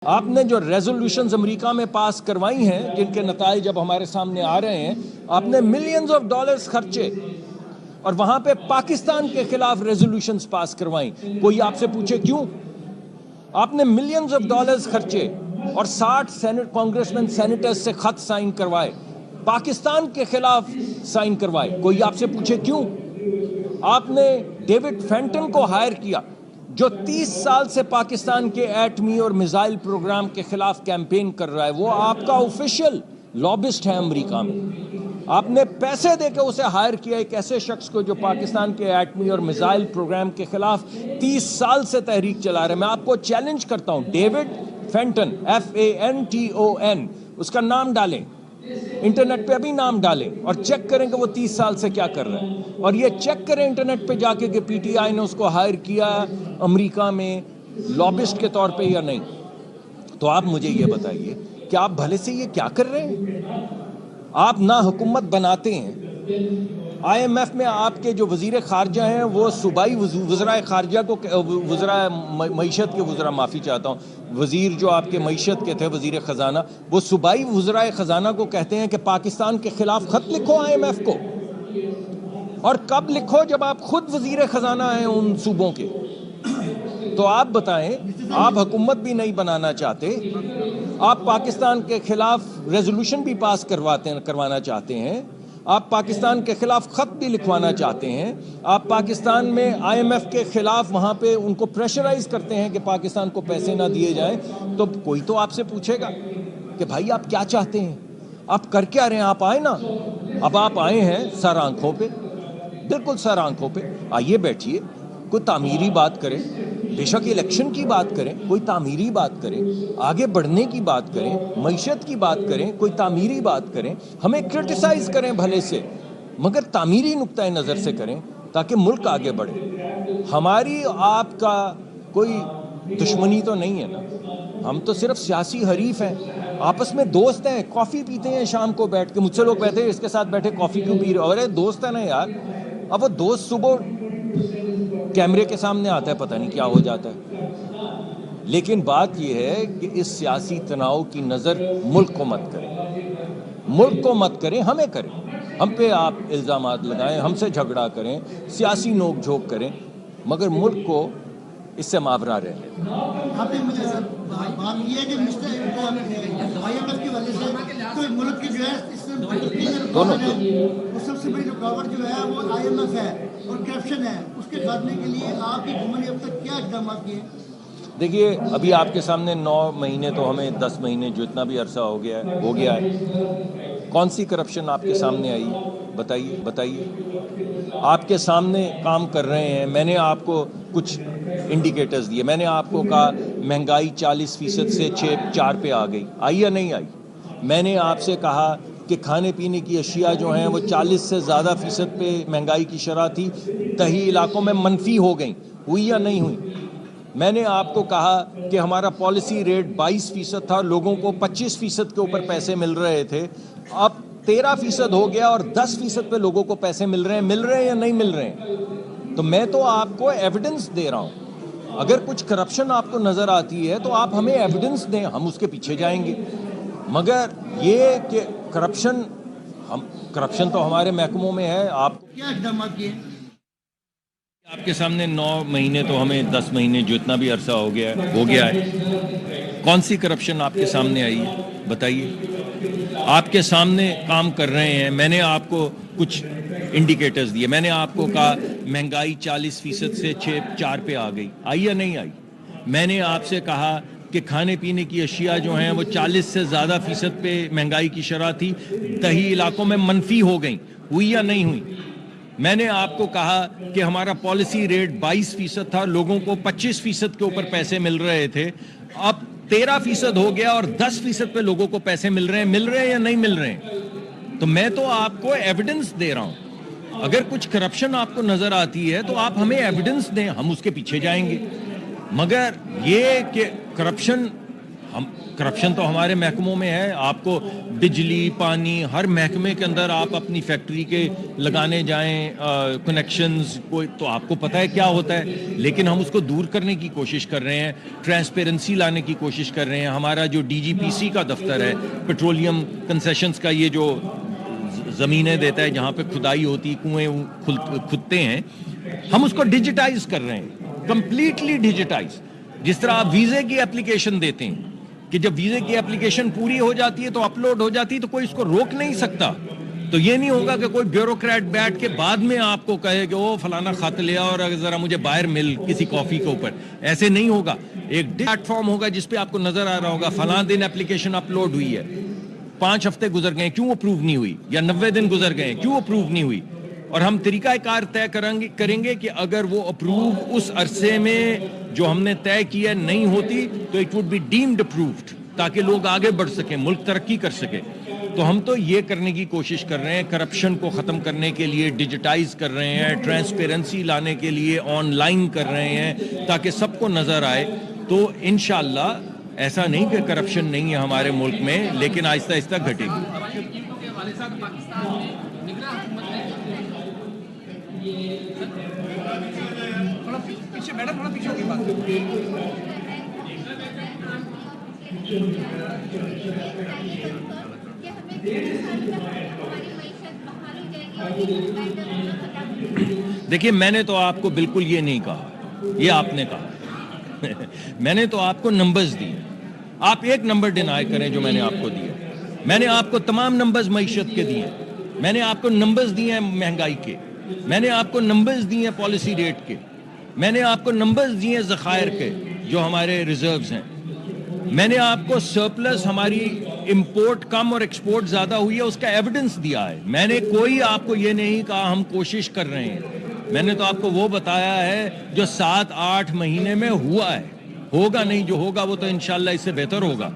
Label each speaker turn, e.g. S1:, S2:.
S1: آپ نے جو ریزولوشنز امریکہ میں پاس کروائی ہیں جن کے نتائج اب ہمارے سامنے آ رہے ہیں، آپ نے ملینز آف ڈالرز خرچے اور وہاں پہ پاکستان کے خلاف ریزولوشنز پاس کروائیں. کوئی آپ سے پوچھے کیوں؟ آپ نے ملینز آف ڈالرز خرچے اور 60 کانگریسمین سینیٹرز سے خط سائن کروائے، پاکستان کے خلاف سائن کروائے. کوئی آپ سے پوچھے کیوں؟ آپ نے ڈیوڈ فینٹن کو ہائر کیا جو 30 سال سے پاکستان کے ایٹمی اور میزائل پروگرام کے خلاف کیمپین کر رہا ہے. وہ آپ کا آفیشیل لابسٹ ہے امریکہ میں. آپ نے پیسے دے کے اسے ہائر کیا ایک ایسے شخص کو جو پاکستان کے ایٹمی اور میزائل پروگرام کے خلاف 30 سال سے تحریک چلا رہے ہیں. میں آپ کو چیلنج کرتا ہوں، ڈیوڈ فینٹن FANTON، اس کا نام ڈالیں، انٹرنیٹ پہ ابھی نام ڈالیں اور چیک کریں کہ وہ 30 سال سے کیا کر رہے ہیں. اور یہ چیک کریں انٹرنیٹ پہ جا کے کہ PTI نے اس کو ہائر کیا امریکہ میں لابسٹ کے طور پہ یا نہیں. تو آپ مجھے یہ بتائیے کہ آپ بھلے سے یہ کیا کر رہے ہیں؟ آپ نہ حکومت بناتے ہیں. IMF میں آپ کے جو وزیر خارجہ ہیں وہ صوبائی وزرائے خارجہ کو، وزرائے معیشت کے معافی چاہتا ہوں، وزیر جو آپ کے معیشت کے تھے وزیر خزانہ، وہ صوبائی وزرائے خزانہ کو کہتے ہیں کہ پاکستان کے خلاف خط لکھو IMF کو. اور کب لکھو؟ جب آپ خود وزیر خزانہ ہیں ان صوبوں کے. تو آپ بتائیں، آپ حکومت بھی نہیں بنانا چاہتے، آپ پاکستان کے خلاف ریزولوشن بھی پاس کروانا چاہتے ہیں، آپ پاکستان کے خلاف خط بھی لکھوانا چاہتے ہیں، آپ پاکستان میں IMF کے خلاف وہاں پہ ان کو پریشرائز کرتے ہیں کہ پاکستان کو پیسے نہ دیے جائیں. تو کوئی تو آپ سے پوچھے گا کہ بھائی آپ کیا چاہتے ہیں، آپ کر کیا رہے ہیں؟ آپ آئے نا، اب آپ آئے ہیں سر آنکھوں پہ، بالکل سر آنکھوں پہ. آئیے بیٹھیے، کوئی تعمیری بات کریں، بے شک الیکشن کی بات کریں، کوئی تعمیری بات کریں، آگے بڑھنے کی بات کریں، معیشت کی بات کریں، کوئی تعمیری بات کریں. ہمیں کرٹیسائز کریں بھلے سے، مگر تعمیری نقطۂ نظر سے کریں تاکہ ملک آگے بڑھے. ہماری آپ کا کوئی دشمنی تو نہیں ہے نا، ہم تو صرف سیاسی حریف ہیں، آپس میں دوست ہیں، کافی پیتے ہیں شام کو بیٹھ کے. مجھ سے لوگ کہتے ہیں اس کے ساتھ بیٹھے کافی کیوں پی رہے ہو؟ ارے دوست ہے نا یار. اب وہ دوست صبح کیمرے کے سامنے آتا ہے پتہ نہیں کیا ہو جاتا ہے. لیکن بات یہ ہے کہ اس سیاسی تناؤ کی نظر ملک کو مت کریں، ملک کو مت کریں، ہمیں کریں. ہم پہ آپ الزامات لگائیں، ہم سے جھگڑا کریں، سیاسی نوک جھوک کریں، مگر ملک کو اس سے ماورا رہیں.
S2: بات یہ ہے کہ IMF کی وجہ سے ملک کی جو ہے
S1: دونوں
S2: سب سے بڑی رکاوٹ جو ہے وہ IMF ہے اور کرپشن ہے. اس کے خاتمے کے لیے آپ کی حکومت نے اب تک کیا اقدامات کیے؟
S1: دیکھیے، ابھی آپ کے سامنے 9 مہینے تو ہمیں 10 مہینے جو اتنا بھی عرصہ ہو گیا ہے. کون سی کرپشن آپ کے سامنے آئی؟ بتائیے. آپ کے سامنے کام کر رہے ہیں. میں نے آپ کو کچھ انڈیکیٹرز دیے. میں نے آپ کو کہا مہنگائی 40% سے 4 پہ آ گئی، آئی یا نہیں آئی؟ میں نے آپ سے کہا کہ کھانے پینے کی اشیاء جو ہیں وہ 40 سے زیادہ فیصد پہ مہنگائی کی شرح تھی، دیہی علاقوں میں منفی ہو گئیں، ہوئی یا نہیں ہوئی؟ میں نے آپ کو کہا کہ ہمارا پالیسی ریٹ 22% تھا، لوگوں کو 25% کے اوپر پیسے مل رہے تھے، اب 13% ہو گیا اور 10% پہ لوگوں کو پیسے مل رہے ہیں یا نہیں مل رہے ہیں؟ تو میں تو آپ کو ایویڈنس دے رہا ہوں. اگر کچھ کرپشن آپ کو نظر آتی ہے تو آپ ہمیں ایویڈنس دیں، ہم اس کے پیچھے جائیں گے. مگر یہ کہ کرپشن تو ہمارے محکموں میں ہے. آپ
S2: کیا اقدامات کیے؟
S1: آپ کے سامنے 9 مہینے تو ہمیں 10 مہینے جو اتنا بھی عرصہ ہو گیا ہے. کون سی کرپشن آپ کے سامنے آئی ہے؟ بتائیے. آپ کے سامنے کام کر رہے ہیں. میں نے آپ کو کچھ انڈیکیٹرز دیے. میں نے آپ کو کہا مہنگائی 40% سے 4 پہ آ گئی، آئی یا نہیں آئی؟ میں نے آپ سے کہا کہ کھانے پینے کی اشیاء جو ہیں وہ 40 سے زیادہ فیصد پہ مہنگائی کی شرح تھی، دیہی علاقوں میں منفی ہو گئیں، ہوئی یا نہیں ہوئی؟ میں نے آپ کو کہا کہ ہمارا پالیسی ریٹ 22% تھا، لوگوں کو 25% کے اوپر پیسے مل رہے تھے، اب 13% ہو گیا اور 10% پہ لوگوں کو پیسے مل رہے ہیں یا نہیں مل رہے ہیں؟ تو میں تو آپ کو ایویڈنس دے رہا ہوں. اگر کچھ کرپشن آپ کو نظر آتی ہے تو آپ ہمیں ایویڈنس دیں، ہم اس کے پیچھے جائیں گے. مگر یہ کہ کرپشن ہم کرپشن تو ہمارے محکموں میں ہے. آپ کو بجلی پانی ہر محکمے کے اندر آپ اپنی فیکٹری کے لگانے جائیں کنیکشنز کوئی تو آپ کو پتہ ہے کیا ہوتا ہے, لیکن ہم اس کو دور کرنے کی کوشش کر رہے ہیں, ٹرانسپیرنسی لانے کی کوشش کر رہے ہیں. ہمارا جو DGPC کا دفتر ہے, پیٹرولیم کنسیشنز کا, یہ جو زمینیں دیتا ہے جہاں پہ کھدائی ہوتی, کنویں کھدتے ہیں, ہم اس کو ڈیجیٹائز کر رہے ہیں, کمپلیٹلی ڈیجیٹائز. جس طرح آپ ویزے کی اپلیکیشن دیتے ہیں کہ جب ویزے کی اپلیکیشن پوری ہو جاتی ہے تو اپلوڈ ہو جاتی ہے تو کوئی اس کو روک نہیں سکتا. تو یہ نہیں ہوگا کہ کوئی بیوروکریٹ بیٹھ کے بعد میں آپ کو کہے کہ وہ فلانا خط لیا اور ذرا مجھے باہر مل کسی کافی کے اوپر. ایسے نہیں ہوگا. ایک پلیٹ فارم ہوگا جس پہ آپ کو نظر آ رہا ہوگا فلاں دن اپلیکیشن اپلوڈ ہوئی ہے, 5 ہفتے گزر گئے کیوں اپروو نہیں ہوئی, یا 90 دن گزر گئے کیوں اپروو نہیں ہوئی. اور ہم طریقہ کار طے کریں گے کہ اگر وہ اپروو اس عرصے میں جو ہم نے طے کیا نہیں ہوتی تو it would be deemed approved, تاکہ لوگ آگے بڑھ سکیں, ملک ترقی کر سکے. تو ہم تو یہ کرنے کی کوشش کر رہے ہیں, کرپشن کو ختم کرنے کے لیے ڈیجیٹائز کر رہے ہیں, ٹرانسپیرنسی لانے کے لیے آن لائن کر رہے ہیں تاکہ سب کو نظر آئے. تو انشاءاللہ ایسا نہیں کہ کرپشن نہیں ہے ہمارے ملک میں, لیکن آہستہ آہستہ گھٹے گی. دیکھیے میں نے تو آپ کو بالکل یہ نہیں کہا, یہ آپ نے کہا. میں نے تو آپ کو نمبرز دیے, آپ ایک نمبر ڈینائی کریں جو میں نے آپ کو دیا. میں نے آپ کو تمام نمبرز معیشت کے دیے, میں نے آپ کو نمبرز دیے ہیں مہنگائی کے, میں نے آپ کو نمبرز دیے ہیں پالیسی ریٹ کے, میں نے آپ کو نمبرز دیے ہیں ذخائر کے جو ہمارے ریزروز ہیں, میں نے آپ کو سرپلس ہماری امپورٹ کم اور ایکسپورٹ زیادہ ہوئی ہے اس کا ایویڈنس دیا ہے. میں نے کوئی آپ کو یہ نہیں کہا ہم کوشش کر رہے ہیں, میں نے تو آپ کو وہ بتایا ہے جو 7-8 مہینے میں ہوا ہے. ہوگا نہیں, جو ہوگا وہ تو انشاءاللہ اس سے بہتر ہوگا.